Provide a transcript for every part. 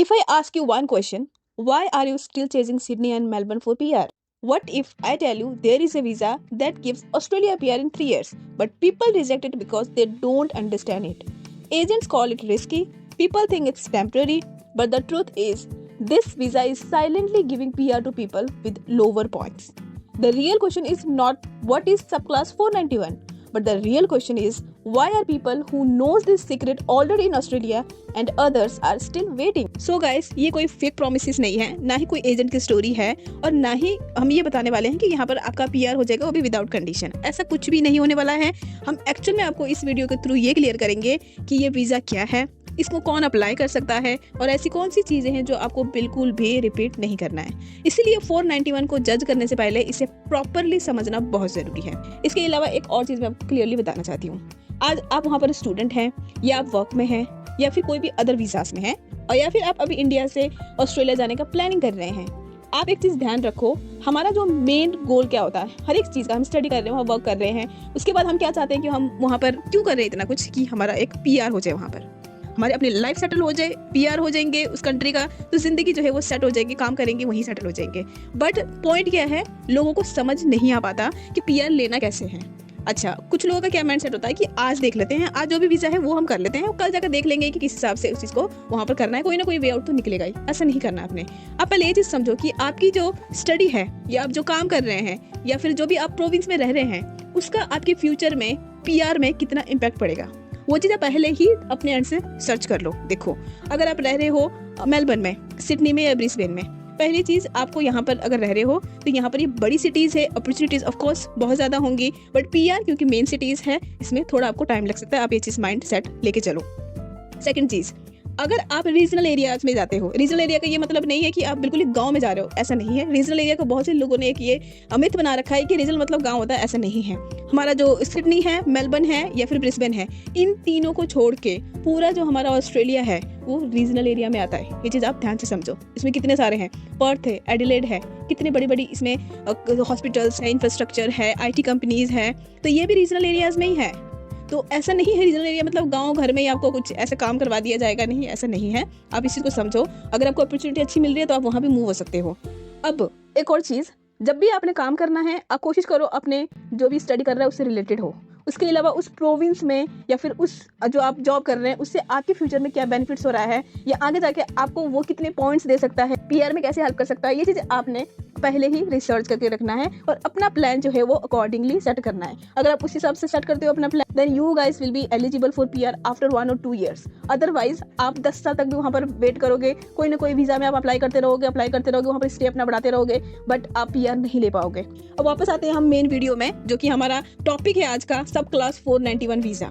If I ask you one question, why are you still chasing Sydney and Melbourne for PR? What if I tell you there is a visa that gives Australia PR in 3 years, but people reject it because they don't understand it? Agents call it risky, people think it's temporary, but the truth is, this visa is silently giving PR to people with lower points. The real question is not what is subclass 491, but the real question is why are people who knows this secret already in Australia and others are still waiting. So guys, ये कोई fake promises नहीं है, ना ही कोई agent की story है, और ना ही हम ये बताने वाले हैं कि यहाँ पर आपका पीआर हो जाएगा वो भी विदाउट कंडीशन। ऐसा कुछ भी नहीं होने वाला है। हम एक्चुअल में आपको इस वीडियो के थ्रू ये क्लियर करेंगे कि ये वीज़ा क्या है, इसको कौन अप्लाई कर सकता है और ऐसी कौन सी चीज़ें हैं जो आपको बिल्कुल भी रिपीट नहीं करना है। इसीलिए 491 को जज करने से पहले इसे प्रॉपरली समझना बहुत ज़रूरी है। इसके अलावा एक और चीज़ मैं आपको क्लियरली बताना चाहती हूँ। आज आप वहाँ पर स्टूडेंट हैं या आप वर्क में हैं या फिर कोई भी अदर वीज़ास में हैं, और या फिर आप अभी इंडिया से ऑस्ट्रेलिया जाने का प्लानिंग कर रहे हैं, आप एक चीज़ ध्यान रखो, हमारा जो मेन गोल क्या होता है, हर एक चीज़ का हम स्टडी कर रहे हैं, वहाँ वर्क कर रहे हैं, उसके बाद हम क्या चाहते हैं कि हम वहाँ पर क्यों कर रहे हैं इतना कुछ, कि हमारा एक पीआर हो जाए, वहाँ पर हमारी अपनी लाइफ सेटल हो जाए, पीआर हो जाएंगे उस कंट्री का, तो जिंदगी जो है वो सेट हो जाएगी, काम करेंगे वहीं सेटल हो जाएंगे। बट पॉइंट क्या है, लोगों को समझ नहीं आ पाता कि पीआर लेना कैसे है। अच्छा, कुछ लोगों का क्या माइंड सेट होता है कि आज देख लेते हैं, आज जो भी वीज़ा है वो हम कर लेते हैं और कल जाकर देख लेंगे कि किस हिसाब से उस चीज़ को वहाँ पर करना है, कोई ना कोई वे आउट तो निकलेगा ही। ऐसा नहीं करना आपने। आप पहले ये चीज़ समझो कि आपकी जो स्टडी है या आप जो काम कर रहे हैं या फिर जो भी आप प्रोविंस में रह रहे हैं, उसका आपके फ्यूचर में पीआर में कितना इम्पैक्ट पड़ेगा, वो चीज़ आप पहले ही अपने एंड से सर्च कर लो। देखो, अगर आप रह रहे हो मेलबर्न में, सिडनी में या ब्रिस्बेन में, पहली चीज़ आपको यहाँ पर अगर रह रहे हो तो यहाँ पर ये बड़ी सिटीज़ है, अपॉर्चुनिटीज़ ऑफ कोर्स बहुत ज़्यादा होंगी, बट पीआर क्योंकि मेन सिटीज़ है, इसमें थोड़ा आपको टाइम लग सकता है। आप ये चीज़ माइंड सेट लेके चलो। सेकंड चीज़, अगर आप रीजनल एरियाज में जाते हो, रीजनल एरिया का ये मतलब नहीं है कि आप बिल्कुल एक गांव में जा रहे हो, ऐसा नहीं है। रीजनल एरिया को बहुत से लोगों ने एक ये मिथ बना रखा है कि रीजनल मतलब गांव होता है, ऐसा नहीं है। हमारा जो सिडनी है, मेलबर्न है या फिर ब्रिस्बेन है, इन तीनों को छोड़ के पूरा जो हमारा ऑस्ट्रेलिया है वो रीजनल एरिया में आता है। ये चीज़ आप ध्यान से समझो। इसमें कितने सारे हैं, पर्थ है, एडिलेड है, कितने बड़ी बड़ी इसमें हॉस्पिटल्स है, इंफ्रास्ट्रक्चर है, IT कंपनीज है, तो ये भी रीजनल एरियाज में ही है। तो ऐसा नहीं है रीजनल एरिया मतलब गांव घर में ही आपको कुछ ऐसा काम करवा दिया जाएगा, नहीं, ऐसा नहीं है। आप इस चीज़ को समझो। अगर आपको अपॉर्चुनिटी अच्छी मिल रही है तो आप वहाँ भी मूव हो सकते हो। अब एक और चीज़, जब भी आपने काम करना है, आप कोशिश करो अपने जो भी स्टडी कर रहा है उससे रिलेटेड हो। उसके अलावा उस प्रोविंस में या फिर उस जो आप जॉब कर रहे हैं उससे आपके फ्यूचर में क्या बेनिफिट्स हो रहा है, या आगे जाके आपको वो कितने पॉइंट्स दे सकता है, पीआर में कैसे हेल्प कर सकता है, ये चीज़ें आपने पहले ही रिसर्च करके रखना है और अपना प्लान जो है वो अकॉर्डिंगली सेट करना है। अगर आप उस हिसाब से सेट करते हो अपना plan, then you guys will be eligible for PR after 1 और 2 years। अदरवाइज आप 10 साल तक भी वहाँ पर वेट करोगे, कोई ना कोई वीज़ा में आप अप्लाई करते रहोगे, वहाँ पर स्टे अपना बढ़ाते रहोगे, बट आप पीआर नहीं ले पाओगे। अब वापस आते हैं हम मेन वीडियो में, जो कि हमारा टॉपिक है आज का, सब क्लास 491 वीज़ा।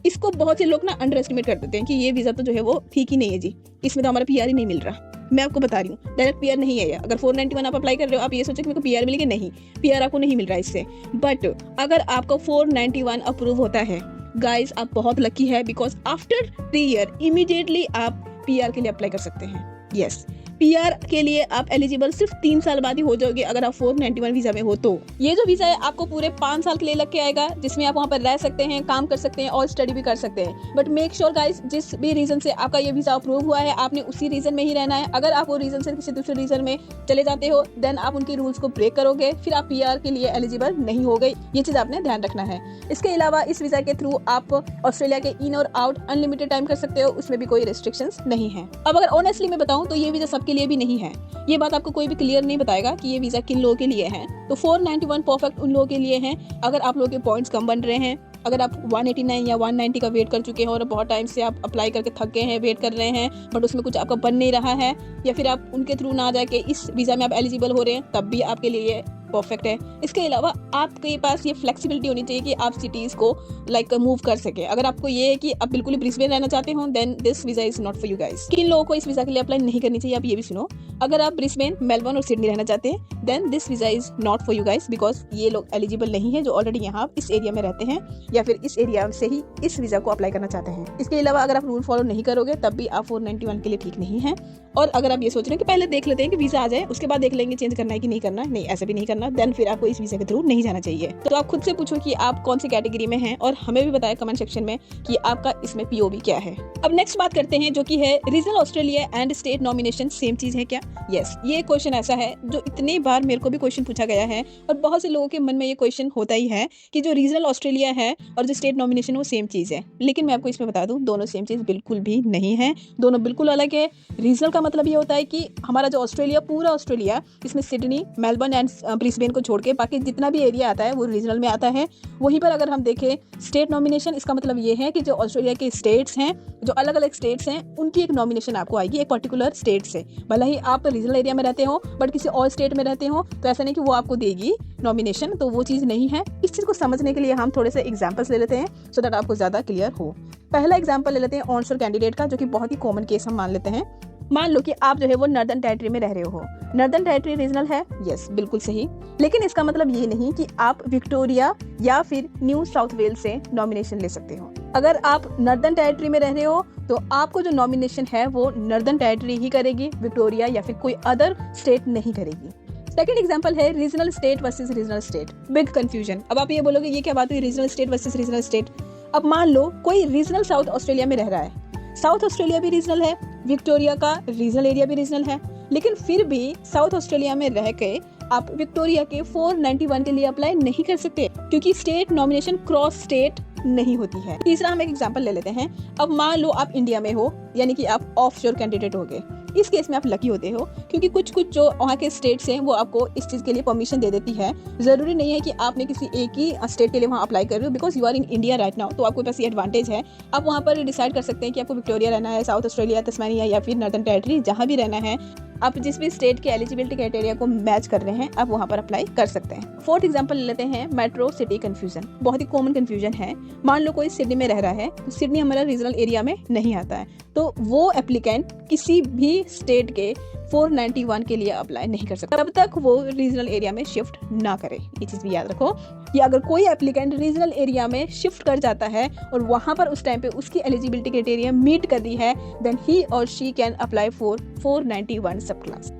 इसको बहुत से लोग ना अंडर एस्टिमेट कर देते हैं कि ये वीज़ा तो जो है वो ठीक ही नहीं है जी, इसमें तो हमारा पीआर ही नहीं मिल रहा। मैं आपको बता रही हूँ, डायरेक्ट पीआर नहीं है ये। अगर 491 आप अप्लाई कर रहे हो, आप ये सोचो कि मेरे को पीआर मिलेगी, नहीं, पीआर आपको नहीं मिल रहा है इससे। बट अगर आपका 491 अप्रूव होता है गाइस, आप बहुत लकी है, बिकॉज आफ्टर 3 year इमीडिएटली आप पीआर के लिए अप्लाई कर सकते हैं। यस, पीआर के लिए आप एलिजिबल सिर्फ 3 साल बाद ही हो जाओगे अगर आप 491 वीजा में हो तो। ये जो वीजा है आपको पूरे 5 साल के लिए लग के आएगा, जिसमें आप वहाँ पर रह सकते हैं, काम कर सकते हैं और स्टडी भी कर सकते हैं। बट मेक श्योर गाइस, जिस भी रीजन से आपका ये वीजा अप्रूव हुआ है, आपने उसी रीजन में ही रहना है। अगर आप वो रीजन से किसी दूसरे रीजन में चले जाते हो, देन आप उनके रूल्स को ब्रेक करोगे, फिर आप पीआर के लिए एलिजिबल नहीं हो गए। ये चीज आपने ध्यान रखना है। इसके अलावा इस वीजा के थ्रू आप ऑस्ट्रेलिया के इन और आउट अनलिमिटेड टाइम कर सकते हो, उसमें भी कोई रिस्ट्रिक्शंस नहीं है। अब अगर ऑनेस्टली मैं बताऊं तो ये वीजा सबके लिए भी नहीं है। ये बात आपको कोई भी क्लियर नहीं बताएगा कि ये वीजा किन लोगों के लिए है। तो 491 परफेक्ट उन लोगों के लिए है अगर आप लोगों के पॉइंट्स कम बन रहे हैं, अगर आप 189 या 190 का वेट कर चुके हैं और बहुत टाइम से आप अप्लाई करके थक गए हैं, वेट कर रहे हैं, बट उसमें कुछ आपका बन नहीं रहा है, या फिर आप उनके थ्रू ना जाके इस वीजा में आप एलिजिबल हो रहे हैं, तब भी आपके लिए ये परफेक्ट है। इसके अलावा आपके पास ये फ्लेक्सिबिलिटी होनी चाहिए कि आप सिटीज़ को मूव कर सके। अगर आपको ये है कि आप बिल्कुल ही ब्रिस्बेन रहना चाहते हो, then this visa is not for you guys. किन लोगों को इस वीजा के लिए अप्लाई नहीं करनी चाहिए, आप ये भी सुनो। अगर आप ब्रिस्बेन, मेलबर्न और सिडनी रहना चाहते हैं, then this visa is not for you guys, because ये लोग एलिजिबल नहीं है जो ऑलरेडी यहाँ इस एरिया में रहते हैं या फिर इस एरिया से ही इस वीज़ा को अप्लाई करना चाहते हैं। इसके अलावा अगर आप रूल फॉलो नहीं करोगे तब भी आप 491 के लिए ठीक नहीं है। और अगर आप ये सोच रहे हैं कि पहले देख लेते हैं कि वीज़ा आ जाए उसके बाद देख लेंगे चेंज करना है कि नहीं करना, नहीं, ऐसा भी नहीं करना, देन फिर आपको इस वीज़ा के थ्रू नहीं जाना चाहिए। तो आप खुद से पूछो कि आप कौन सी कैटेगरी में हैं और हमें भी बताएं कमेंट सेक्शन में कि आपका इसमें पीओवी क्या है। अब नेक्स्ट बात करते हैं जो कि है regional Australia and state nomination same चीज है क्या? यस, ये क्वेश्चन ऐसा है जो इतनी बार मेरे को भी क्वेश्चन पूछा गया है और बहुत से लोगों के मन में ये क्वेश्चन होता ही है कि जो रीजनल ऑस्ट्रेलिया है और जो स्टेट नॉमिनेशन वो सेम चीज है। लेकिन मैं आपको इसमें बता दूं दोनों सेम चीज बिल्कुल भी नहीं है, दोनों बिल्कुल अलग है। रीजनल का मतलब ये होता है कि हमारा जो ऑस्ट्रेलिया, पूरा ऑस्ट्रेलिया, इसमें सिडनी, मेलबर्न एंड ब्रिस्बेन को छोड़ के बाकी जितना भी एरिया आता है वो रीजनल में आता है। वहीं पर अगर हम देखें स्टेट नॉमिनेशन, इसका मतलब ये है कि जो ऑस्ट्रेलिया के स्टेट्स हैं, जो अलग अलग स्टेट्स हैं, उनकी एक नॉमिनेशन आपको आएगी एक पर्टिकुलर स्टेट से। भले ही आप रीजनल एरिया में रहते हो बट किसी और स्टेट में रहते हो तो ऐसा नहीं कि वो आपको देगी नॉमिनेशन, तो वो चीज़ नहीं है। इस चीज़ को समझने के लिए हम थोड़े से एग्जाम्पल्स ले लेते हैं सो दैट आपको ज़्यादा क्लियर हो। पहला एग्जाम्पल ले लेते हैं ऑनशोर कैंडिडेट का, जो कि बहुत ही कॉमन केस हम मान लेते हैं। मान लो कि आप जो है वो नॉर्दर्न टेरिटरी में रह रहे हो। नॉर्दर्न टेरिटरी रीजनल है, यस, बिल्कुल सही। लेकिन इसका मतलब ये नहीं कि आप विक्टोरिया या फिर न्यू साउथ वेल्स से नॉमिनेशन ले सकते हो। अगर आप नॉर्दर्न टेरिटरी में रह रहे हो तो आपको जो नॉमिनेशन है वो नॉर्दर्न टेरिटरी ही करेगी, विक्टोरिया या फिर कोई अदर स्टेट नहीं करेगी। सेकंड एग्जांपल है regional state versus regional state. Big confusion. अब आप ये बोलोगे ये क्या बात हुई, regional state versus regional state. अब मान लो कोई रीजनल साउथ ऑस्ट्रेलिया में रह रहा है, साउथ ऑस्ट्रेलिया भी रीजनल है, विक्टोरिया का रीजनल एरिया भी रीजनल है, लेकिन फिर भी साउथ ऑस्ट्रेलिया में रह के आप विक्टोरिया के 491 के लिए अप्लाई नहीं कर सकते क्योंकि स्टेट नॉमिनेशन क्रॉस स्टेट नहीं होती है। तीसरा हम एक एग्जांपल ले लेते हैं। अब मान लो आप इंडिया में हो, यानी कि आप ऑफशोर कैंडिडेट हो गए। इस केस में आप लकी होते हो क्योंकि कुछ जो वहाँ के स्टेट्स हैं वो आपको इस चीज़ के लिए परमिशन दे देती है। जरूरी नहीं है कि आपने किसी एक ही स्टेट के लिए वहाँ अप्लाई कर रहे हो, because you are in India right now, तो आपके पास ये एडवांटेज है। आप वहाँ पर डिसाइड कर सकते हैं कि आपको विक्टोरिया रहना है, साउथ ऑस्ट्रेलिया, तस्मानिया या फिर नॉर्दर्न टेरिटरी, जहाँ भी रहना है। आप जिस भी स्टेट के एलिजिबिलिटी क्राइटेरिया को मैच कर रहे हैं आप वहाँ पर अप्लाई कर सकते हैं। फोर्थ एग्जांपल ले लेते हैं मेट्रो सिटी कंफ्यूजन। बहुत ही कॉमन कंफ्यूजन है। मान लो कोई सिडनी में रह रहा है तो सिडनी हमारा रीजनल एरिया में नहीं आता है, तो वो एप्लीकेंट किसी भी स्टेट के 491 के लिए अप्लाई नहीं कर सकता तब तक वो रीजनल एरिया में शिफ्ट ना करे। ये चीज़ भी याद रखो कि अगर कोई एप्लीकेंट रीजनल एरिया में शिफ्ट कर जाता है और वहाँ पर उस टाइम पे उसकी एलिजिबिलिटी क्राइटेरिया मीट कर रही है, देन ही और शी कैन अप्लाई फॉर 491 सब क्लास।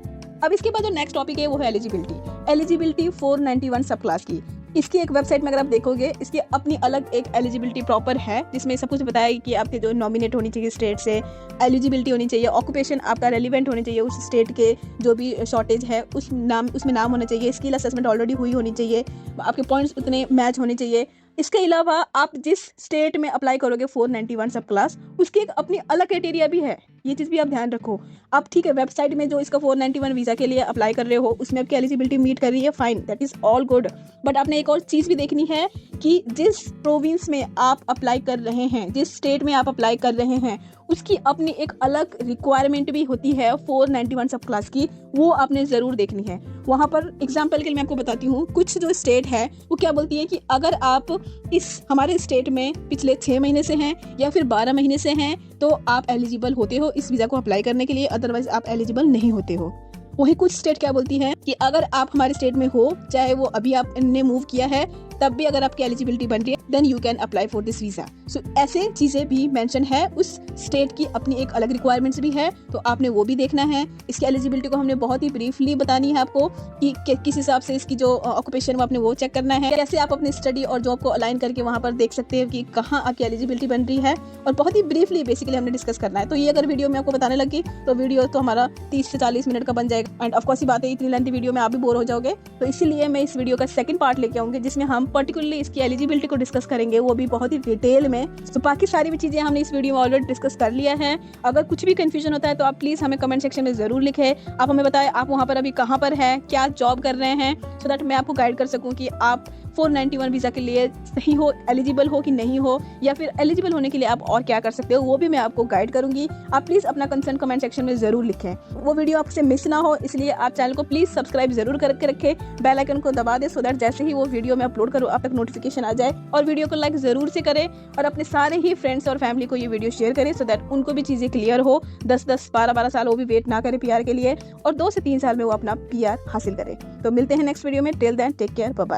अब इसके बाद जो नेक्स्ट टॉपिक है वो है एलिजिबिलिटी 491 सब क्लास की। इसकी एक वेबसाइट में अगर आप देखोगे इसकी अपनी अलग एक एलिजिबिलिटी प्रॉपर है जिसमें सब कुछ बताया कि आपके जो नॉमिनेट होनी चाहिए स्टेट से, एलिजिबिलिटी होनी चाहिए, ऑक्यूपेशन आपका रेलिवेंट होनी चाहिए उस स्टेट के, जो भी शॉर्टेज है उसमें नाम होना चाहिए, स्किल असेसमेंट ऑलरेडी हुई होनी चाहिए, आपके पॉइंट्स उतने मैच होने चाहिए। इसके अलावा आप जिस स्टेट में अप्लाई करोगे 491 सब क्लास, उसकी एक अपनी अलग क्राइटेरिया भी है। ये चीज़ भी आप ध्यान रखो। आप ठीक है वेबसाइट में जो इसका 491 वीज़ा के लिए अप्लाई कर रहे हो उसमें आपकी एलिजिबिलिटी मीट कर रही है, fine, that is all good. But आपने एक और चीज़ भी देखनी है कि जिस प्रोविंस में आप अप्लाई कर रहे हैं, जिस स्टेट में आप अप्लाई कर रहे हैं, उसकी अपनी एक अलग रिक्वायरमेंट भी होती है 491 सब क्लास की, वो आपने ज़रूर देखनी है। वहाँ पर एग्जाम्पल के लिए मैं आपको बताती हूँ, कुछ जो स्टेट है वो क्या बोलती है कि अगर आप इस हमारे स्टेट में पिछले 6 महीने से हैं या फिर 12 महीने से हैं तो आप एलिजिबल होते हो इस वीज़ा को अप्लाई करने के लिए, अदरवाइज आप एलिजिबल नहीं होते हो। वही कुछ स्टेट क्या बोलती है कि अगर आप हमारे स्टेट में हो, चाहे वो अभी आपने मूव किया है, तब भी अगर आपकी एलिजिबिलिटी बन रही है then you can apply for this visa. So ऐसे चीज़ें भी मेंशन है, उस स्टेट की अपनी एक अलग रिक्वायरमेंट्स भी है, तो आपने वो भी देखना है। इसकी एलिजिबिलिटी को हमने बहुत ही ब्रीफली बतानी है आपको कि किस हिसाब से इसकी जो ऑक्यूपेशन वो आपने वो चेक करना है, कैसे आप अपनी स्टडी और जॉब को अलाइन करके वहाँ पर देख सकते हैं कि कहाँ आपकी एलिजिबिलिटी बन रही है, और बहुत ही ब्रीफली बेसिकली हमने डिस्कस करना है। तो ये अगर वीडियो में आपको बताने लगी तो वीडियो तो हमारा 30 से 40 मिनट का बन जाएगा, एंड ऑफकोर्स ये बात है इतनी लेंथी वीडियो में आप भी बोर हो जाओगे, तो इसीलिए मैं इस वीडियो का सेकंड पार्ट लेके आऊंगी जिसमें हम पर्टिकुलरली इसकी एलिजिबिलिटी को डिस्कस करेंगे, वो भी बहुत ही डिटेल में। तो बाकी सारी भी चीज़ें हमने इस वीडियो में ऑलरेडी डिस्कस कर लिया है। अगर कुछ भी कंफ्यूजन होता है तो आप प्लीज़ हमें कमेंट सेक्शन में ज़रूर लिखें। आप हमें बताएं आप वहाँ पर अभी कहाँ पर है, क्या जॉब कर रहे हैं, सो दैट मैं आपको गाइड कर सकूँ कि आप 491 वीज़ा के लिए सही हो, एलिजिबल हो कि नहीं हो, या फिर एलिजिबल होने के लिए आप और क्या कर सकते हो, वो भी मैं आपको गाइड करूंगी। आप प्लीज़ अपना कंसर्न कमेंट सेक्शन में ज़रूर लिखें, वो वीडियो आपसे मिस ना हो, इसलिए आप चैनल को प्लीज़ सब्सक्राइब जरूर करके रखें, बेल आइकन को दबा दें, सो दैट जैसे ही वो वीडियो मैं अपलोड करूँ आप तक नोटिफिकेशन आ जाए। और वीडियो को लाइक ज़रूर से करें और अपने सारे ही फ्रेंड्स और फैमिली को ये वीडियो शेयर करें, सो दैट उनको भी चीज़ें क्लियर हो। 10-10, 12-12 साल वो भी वेट ना करें पीआर के लिए, और 2 से 3 साल में वो अपना पीआर हासिल करें। तो मिलते हैं नेक्स्ट वीडियो में। Till then take care, bye bye.